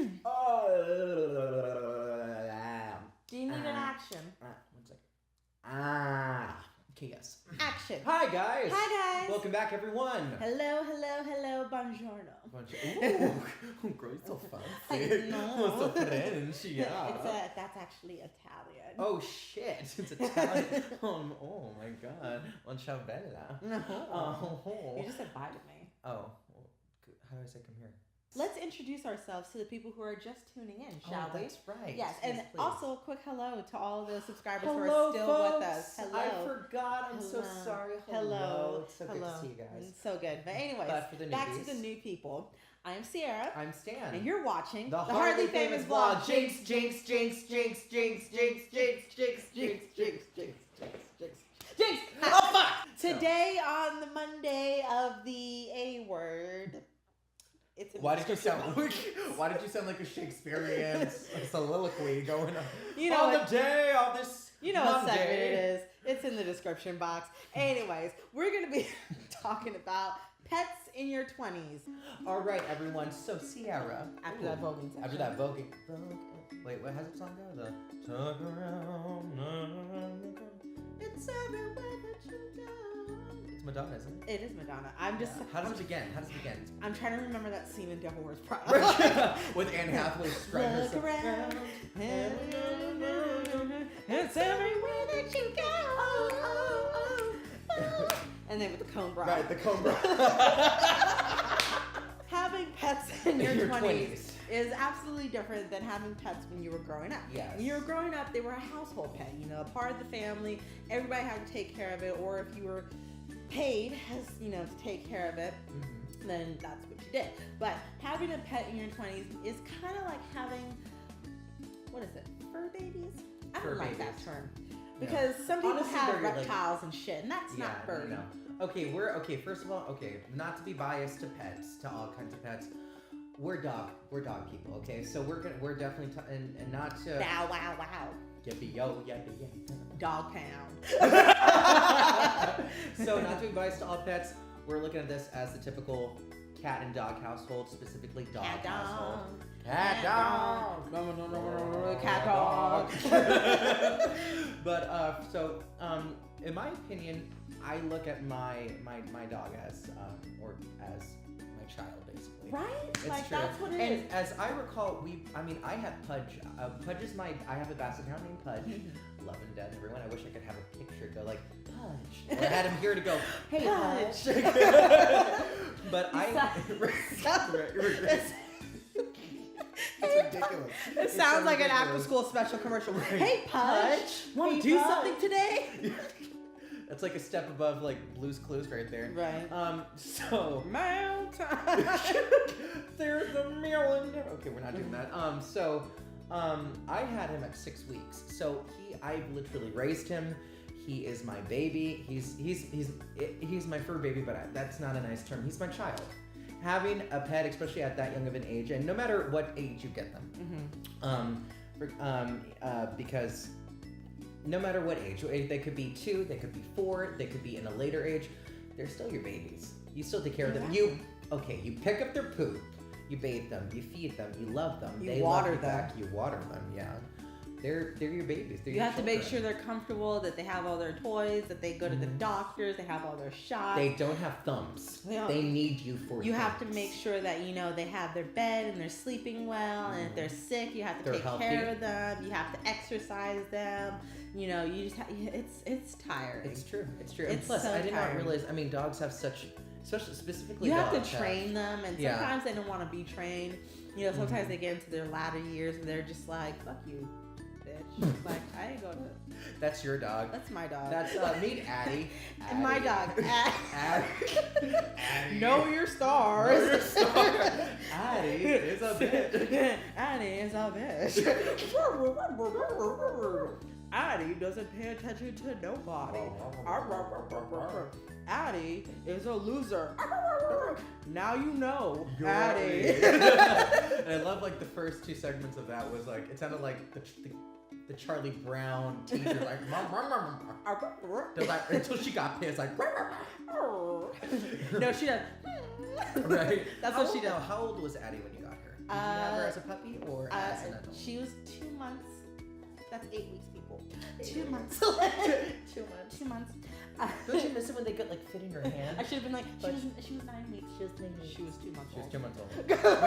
Do you need an action? 1 second. Okay, yes. Action. Hi, guys. Hi, guys. Welcome back, everyone. Hello, hello, hello, buongiorno. Ooh, girl, you're so fancy. I know. So French, yeah. That's actually Italian. Oh, shit. It's Italian. Oh, my God. Non ciao bella. No. Oh. You just said bye to me. Oh. Well, how do I say come here? Let's introduce ourselves to the people who are just tuning in, shall we? That's right. Yes, and please. also a quick hello to all the subscribers who Hello, are still folks. with us. Hello. I forgot. I'm so sorry. Hello. It's so good to see you guys. So good. But anyways, But for the back newbies. to the new people. I'm Ceirra. I'm Stan. And you're watching the hardly famous vlog. Jinx, jinx, jinx, jinx, jinx, jinx, jinx, jinx, jinx, jinx, jinx, jinx, jinx. Oh, fuck! Today on the Monday of the A word. Why did you sound like a Shakespearean soliloquy going on? You know on the day of this You know Monday. what segment it is. It's in the description box. Anyways, we're going to be talking about pets in your 20s. All right, everyone. So, Ceirra. After that voguing section. After that voguing. Wait, what has the song go? The talk around. It's everywhere that you go. It's Madonna, isn't it? It is Madonna. I'm just. How does it begin? I'm trying to remember that scene in Devil Wears Prada. With Anne Hathaway striding herself. Look around. It's everywhere that you go. And then with the comb bra. Right, the comb bra. Having pets in your 20s is absolutely different than having pets when you were growing up. Yes. When you were growing up, they were a household pet, a part of the family. Everybody had to take care of it, or if you were paid, to take care of it, then that's what you did. But having a pet in your 20s is kind of like having, what is it, fur babies? I don't like that term. Because some people Honestly, have reptiles and shit, and that's not fur. No. Okay, first of all, not to be biased to pets, to all kinds of pets. We're dog people, okay? So we're definitely and not to Bow wow wow. Yippee yo, yippee yay. Dog pound. So not to be biased to all pets, we're looking at this as the typical cat and dog household, specifically dog household. Cat dog. No. Cat dog. But in my opinion, I look at my dog as my child, basically. Right? It's like true. that's what it is. And as I recall, I have Pudge. Pudge is I have a basset hound named Pudge. Love and death, everyone. I wish I could have a picture go like Pudge. Or I had him here to go, hey Pudge. But it's ridiculous. It sounds like an after-school special commercial. Hey Pudge, want to do something today? That's like a step above like Blue's Clues right there. Right. So mountain. There's a million. Okay, we're not doing that. I had him at 6 weeks. So I've literally raised him. He is my baby. He's my fur baby, but that's not a nice term. He's my child. Having a pet, especially at that young of an age, and no matter what age you get them, because no matter what age, they could be 2, they could be 4, they could be in a later age, they're still your babies. You still take care of them. You pick up their poop, you bathe them, you feed them, you love them. You water them. Back, you water them, yeah. They're your babies. You have to make sure they're comfortable, that they have all their toys, that they go to the doctors, they have all their shots. They don't have thumbs. They need you for You have to make sure that, they have their bed and they're sleeping well. And if they're sick, you have to take care of them. You have to exercise them. You just have, it's tiring. It's true. And plus, I did not realize, dogs have such specifically you have to train them, and sometimes they don't want to be trained. Sometimes they get into their latter years and they're just like, fuck you, bitch. Like, I ain't going to. That's your dog. That's my dog. That's meet Addie. And my dog, Addie. Know your stars. Addie is a bitch. Addie is a bitch. Addie doesn't pay attention to nobody. Addie is a loser. Now you know. Addie. And I love like the first 2 segments of that was like, it sounded like the Charlie Brown teacher, like, they're like, until she got pissed, like, no, she does. Right? That's what she does. How old was Addie when you got her? Did you have her as a puppy or as an adult? She was 2 months. That's 8 weeks, people. 2 months. 2 months. 2 months. Don't you miss it when they get like fit in your hand? I should have been like, she was 9 weeks. She was 9 weeks. She was 2 months She was old. 2 months old.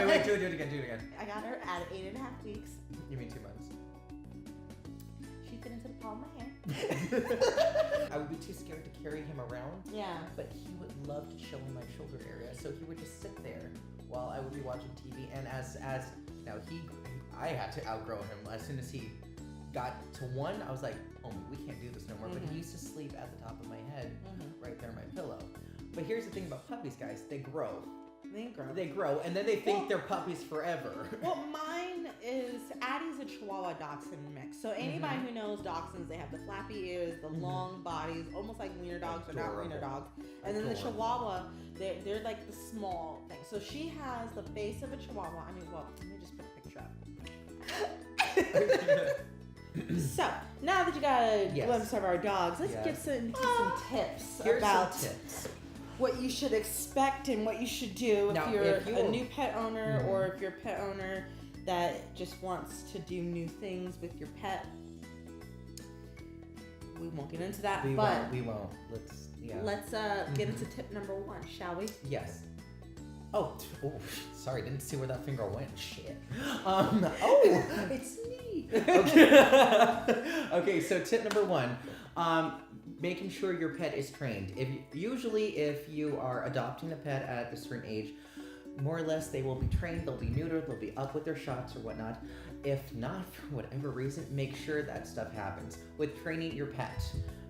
Wait, do it again. I got her at 8.5 weeks. You mean 2 months? She fit into the palm of my hand. I would be too scared to carry him around. Yeah. But he would love to show in my shoulder area, so he would just sit there while I would be watching TV. And I had to outgrow him. As soon as he got to 1, I was like, oh, we can't do this no more. But he used to sleep at the top of my head, right there on my pillow. But here's the thing about puppies, guys. They grow. They grow, and then they think they're puppies forever. Well, mine is, Addie's a Chihuahua Dachshund mix. So anybody who knows Dachshunds, they have the flappy ears, the long bodies, almost like wiener dogs, but not wiener dogs. And then the Chihuahua, they're like the small thing. So she has the face of a Chihuahua. I mean, well, let me just put a picture up. So, now that you got a glimpse of our dogs, let's get some tips about what you should expect and what you should do if you're a new pet owner or if you're a pet owner that just wants to do new things with your pet. We won't get into that, we won't. Let's get into tip number 1, shall we? Yes. Oh, sorry, didn't see where that finger went. Shit. It's me. Okay, so tip number 1, making sure your pet is trained. If you are adopting a pet at a certain age, more or less they will be trained, they'll be neutered, they'll be up with their shots or whatnot. If not, for whatever reason, make sure that stuff happens. With training your pet,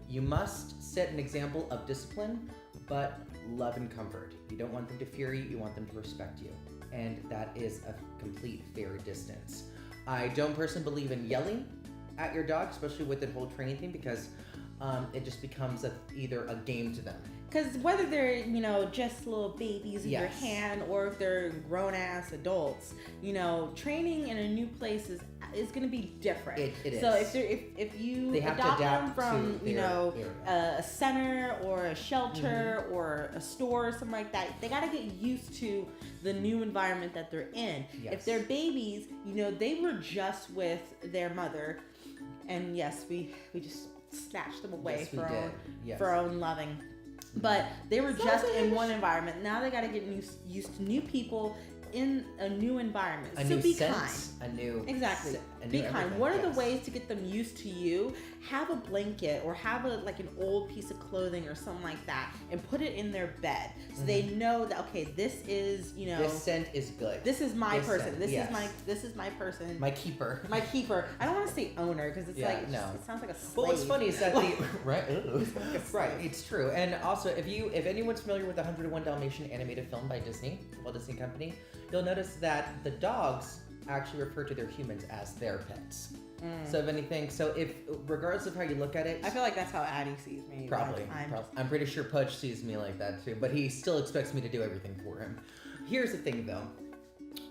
you must set an example of discipline, but love and comfort. You don't want them to fear you, you want them to respect you. And that is a complete fair distance. I don't personally believe in yelling at your dog, especially with the whole training thing, because it just becomes either a game to them. Because whether they're, just little babies in your hand or if they're grown-ass adults, training in a new place is going to be different. It is. So if you adopt them from, a center or a shelter or a store or something like that, they got to get used to the new environment that they're in. Yes. If they're babies, they were just with their mother. And yes, we just snatched them away for our own loving. But they were just in one environment. Now they got to get used to new people in a new environment. Be kind. Be kind. What are the ways to get them used to you? Have a blanket or have an old piece of clothing or something like that, and put it in their bed so they know that this is this scent is good. This is my person. This is my person. My keeper. My keeper. I don't want to say owner because it's it sounds like a slave. Well, what's funny is that right. It's true. And also, if anyone's familiar with the 101 Dalmatian animated film by Disney, Walt Disney Company, you'll notice that the dogs actually refer to their humans as their pets. So if anything, regardless of how you look at it, I feel like that's how Addie sees me. Probably. I'm pretty sure Pudge sees me like that too, but he still expects me to do everything for him. Here's the thing though,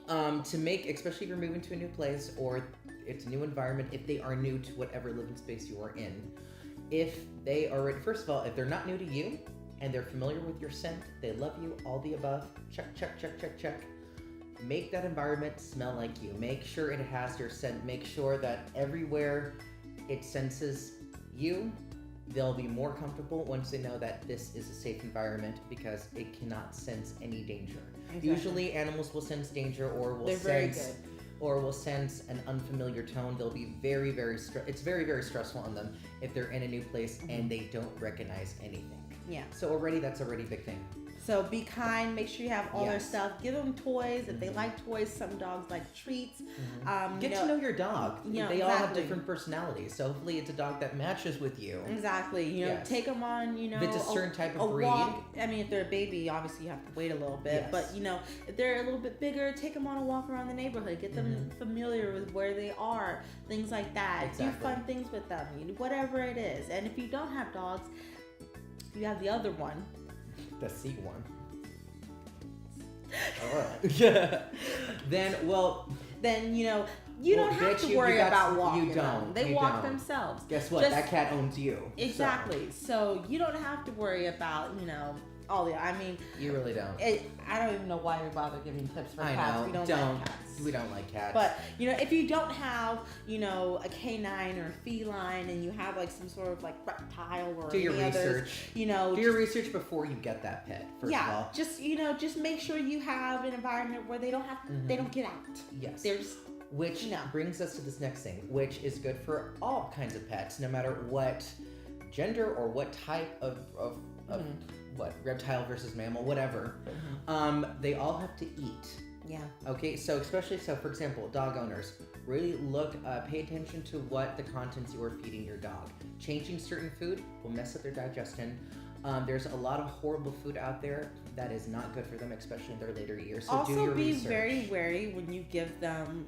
especially if you're moving to a new place or it's a new environment, if they are new to whatever living space you are in, first of all, if they're not new to you and they're familiar with your scent, they love you, all the above, check. Make that environment smell like you. Make sure it has your scent. Make sure that everywhere it senses you, they'll be more comfortable once they know that this is a safe environment because it cannot sense any danger. Exactly. Usually animals will sense danger or will sense an unfamiliar tone. They'll be very, very it's very, very stressful on them if they're in a new place and they don't recognize anything. Yeah. So that's already a big thing. So be kind. Make sure you have all their stuff. Give them toys if they like toys. Some dogs like treats. Get to know your dog. They all have different personalities. So hopefully it's a dog that matches with you. Exactly. Take them on. If it's a certain type of breed. Walk. I mean, if they're a baby, obviously you have to wait a little bit. Yes. But if they're a little bit bigger, take them on a walk around the neighborhood. Get them familiar with where they are. Things like that. Exactly. Do fun things with them. Whatever it is. And if you don't have dogs, you have the other one. The C one. Alright. Then you don't have to worry about walking them. They walk themselves. Guess what? That cat owns you. Exactly. So you don't have to worry about, I mean, you really don't. I don't even know why we bother giving tips for I cats. know. We don't like cats. We don't like cats. But, if you don't have, a canine or a feline and you have like some sort of like reptile or do your any research. Others, do your research before you get that pet. First of all. just make sure you have an environment where they don't have they don't get out. Yes. Which brings us to this next thing, which is good for all kinds of pets, no matter what gender or what type of what reptile versus mammal, whatever. They all have to eat. Yeah. Okay, so for example, dog owners, really pay attention to what the contents you are feeding your dog. Changing certain food will mess up their digestion. There's a lot of horrible food out there that is not good for them, especially in their later years. So also, do your be research. very wary when you give them,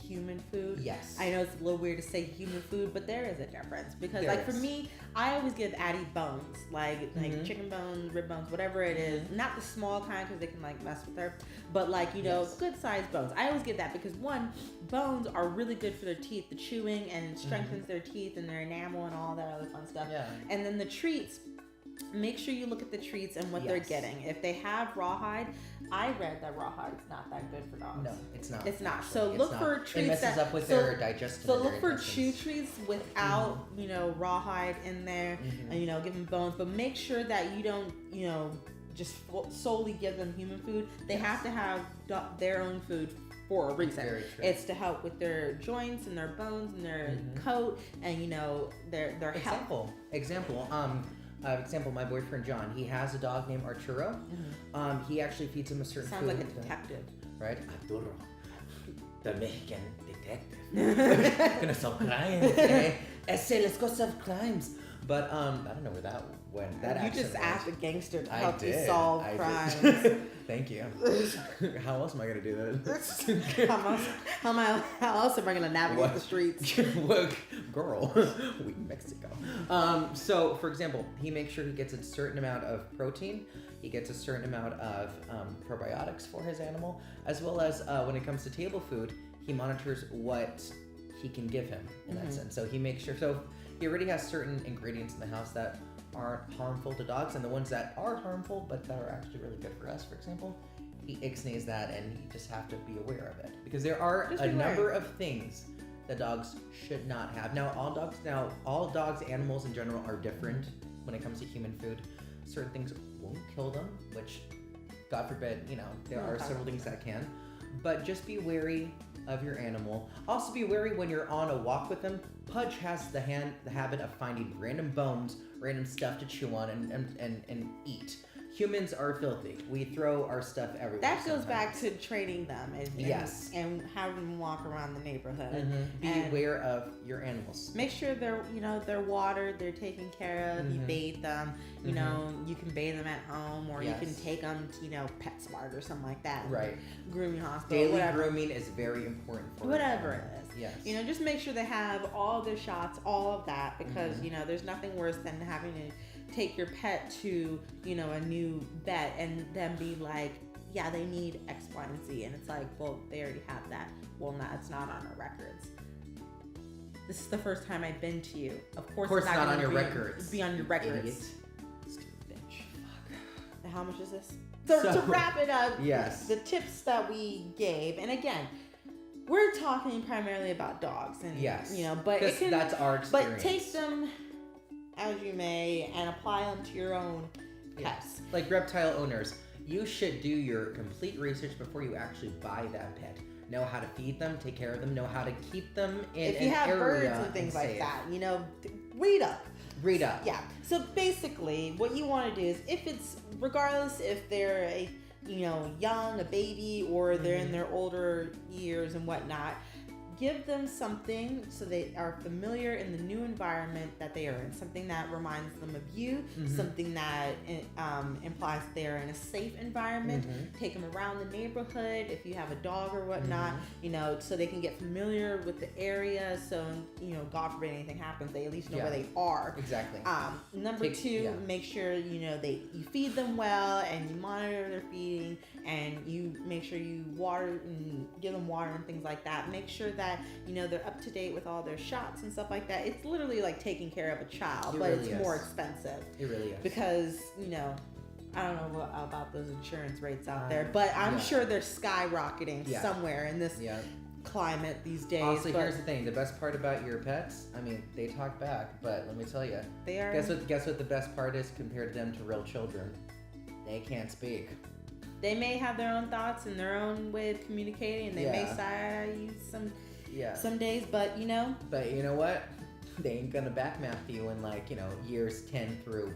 human food. Yes. I know it's a little weird to say human food, but there is a difference. Because, for me, I always give Addie bones, like chicken bones, rib bones, whatever it is. Not the small kind because they can, mess with her. But, good-sized bones. I always give that because, one, bones are really good for their teeth, the chewing, and it strengthens their teeth and their enamel and all that other fun stuff. Yeah. And then the treats, make sure you look at the treats and what they're getting. If they have rawhide, I read that rawhide is not that good for dogs. No, it's not. It's not. So look for treats it messes up with their digestion. So look for chew treats without, rawhide in there, and give them bones. But make sure that you don't, just solely give them human food. They have to have their own food for a reason. Very true. It's to help with their joints and their bones and their coat and their health. Example, my boyfriend John, he has a dog named Arturo. He actually feeds him a certain Sounds food. like a detective. Right? Arturo, the Mexican detective. Gonna solve crimes. Let's go solve crimes. But I don't know where that went. You just asked a gangster to help you did. solve crimes. Thank you. How else am I gonna do that? how else am I gonna navigate the streets? Look, girl, we Mexico. So, for example, he makes sure he gets a certain amount of protein. He gets a certain amount of probiotics for his animal, as well as when it comes to table food, he monitors what he can give him in that sense. So he makes sure. So he already has certain ingredients in the house that aren't harmful to dogs, and the ones that are harmful but that are actually really good for us, for example, he ixnays that, and you just have to be aware of it because there are a number of things that dogs should not have. Now all dogs, animals in general are different when it comes to human food. Certain things won't kill them, which God forbid, there are several things that can, but just be wary of your animal. Also be wary when you're on a walk with them. Pudge has the habit of finding random bones, random stuff to chew on and eat. Humans are filthy. We throw our stuff everywhere. That goes back to training them and having them walk around the neighborhood. Be aware of your animals. Make sure they're watered, they're taken care of. You bathe them. You can bathe them at home, or you can take them to PetSmart or something like that. Right. Grooming hospital. Daily grooming is very important for whatever it is. Yes. Just make sure they have all their shots, all of that, because there's nothing worse than having to take your pet to a new vet and then be like, they need X, Y, and Z, and it's like, well, they already have that. Well, it's not on our records. This is the first time I've been to you. Of course it's not on your records. Be on your records. Idiot. Stupid bitch. Fuck. How much is this? So to wrap it up, yes, the tips that we gave, and again, we're talking primarily about dogs, and but that's our experience. But take them as you may and apply them to your own pets. Like reptile owners, you should do your complete research before you actually buy that pet. Know how to feed them, take care of them, know how to keep them in if you have birds and things like that, read up. Read up. Yeah. So basically, what you want to do is, regardless if they're a young, a baby, or they're in their older years and whatnot, give them something so they are familiar in the new environment that they are in. Something that reminds them of you, something that implies that they are in a safe environment. Take them around the neighborhood if you have a dog or whatnot, so they can get familiar with the area. So, God forbid anything happens, they at least know where they are. Exactly. Number two, make sure, you feed them well and you monitor their feeding, and you make sure you water and give them water and things like that. Make sure that they're up to date with all their shots and stuff like that. It's literally like taking care of a child, but it's more expensive. It really is. Because, I don't know about those insurance rates out there, but I'm sure they're skyrocketing somewhere in this climate these days. Honestly, here's the thing: the best part about your pets, I mean, they talk back, but let me tell you, they are. Guess what the best part is compared to them to real children? They can't speak. They may have their own thoughts and their own way of communicating, and they may side you some days, but you know. But you know what? They ain't gonna backmath you in years 10 through.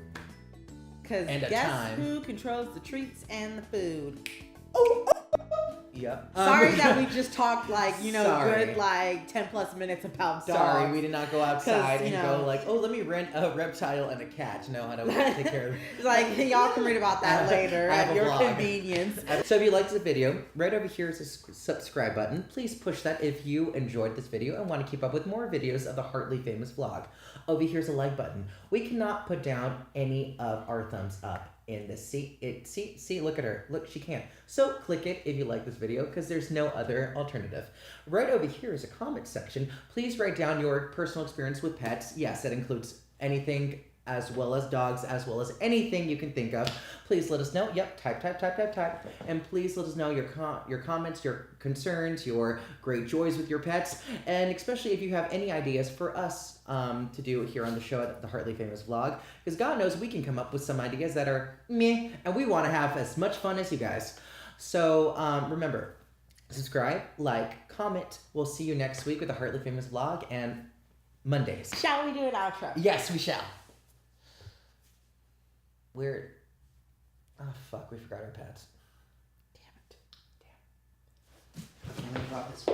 Because guess who controls the treats and the food? Yep. Sorry that we just talked good 10 plus minutes about dogs. Sorry, we did not go outside and go let me rent a reptile and a cat to know how to take care of it. Y'all can read about that later at your convenience. So if you liked the video, right over here is a subscribe button. Please push that if you enjoyed this video and want to keep up with more videos of the Heartily Famous vlog. Over here's a like button. We cannot put down any of our thumbs up in the see, look at her. Look, she can't. So click it if you like this video, because there's no other alternative. Right over here is a comment section. Please write down your personal experience with pets. Yes, that includes anything as well as dogs, as well as anything you can think of. Please let us know. Yep, type. And please let us know your comments, your concerns, your great joys with your pets, and especially if you have any ideas for us to do here on the show at the Heartily Famous vlog, because God knows we can come up with some ideas that are meh, and we want to have as much fun as you guys. So remember, subscribe, like, comment. We'll see you next week with the Heartily Famous vlog and Mondays. Shall we do an outro? Yes, we shall. We forgot our pads. Damn it. Okay, let me drop this.